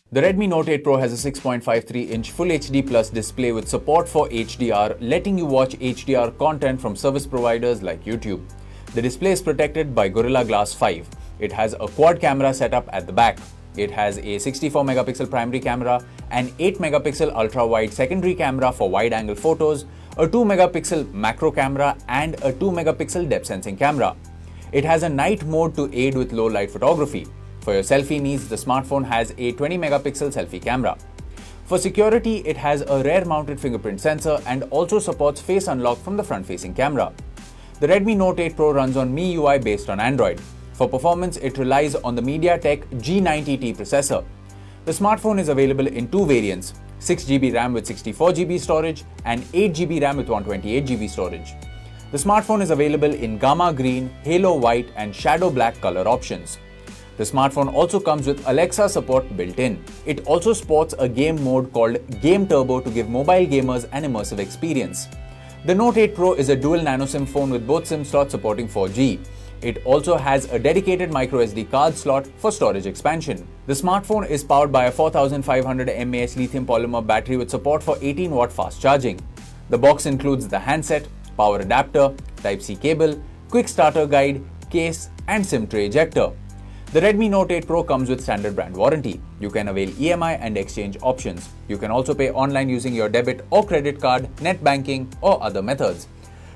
The Redmi Note 8 Pro has a 6.53-inch Full HD Plus display with support for HDR, letting you watch HDR content from service providers like YouTube. The display is protected by Gorilla Glass 5. It has a quad camera setup at the back. It has a 64-megapixel primary camera, an 8-megapixel ultra-wide secondary camera for wide-angle photos, a 2-megapixel macro camera, and a 2-megapixel depth sensing camera. It has a night mode to aid with low-light photography. For your selfie needs, the smartphone has a 20-megapixel selfie camera. For security, it has a rear-mounted fingerprint sensor and also supports face unlock from the front-facing camera. The Redmi Note 8 Pro runs on MIUI based on Android. For performance, it relies on the MediaTek G90T processor. The smartphone is available in two variants, 6GB RAM with 64GB storage and 8GB RAM with 128GB storage. The smartphone is available in Gamma Green, Halo White and Shadow Black color options. The smartphone also comes with Alexa support built in. It also sports a game mode called Game Turbo to give mobile gamers an immersive experience. The Note 8 Pro is a dual nano SIM phone with both SIM slots supporting 4G. It also has a dedicated microSD card slot for storage expansion. The smartphone is powered by a 4500 mAh lithium polymer battery with support for 18-watt fast charging. The box includes the handset, power adapter, Type-C cable, quick starter guide, case and SIM tray ejector. The Redmi Note 8 Pro comes with standard brand warranty. You can avail EMI and exchange options. You can also pay online using your debit or credit card, net banking or other methods.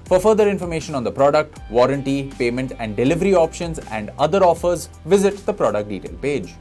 For further information on the product, warranty, payment and delivery options and other offers, visit the product detail page.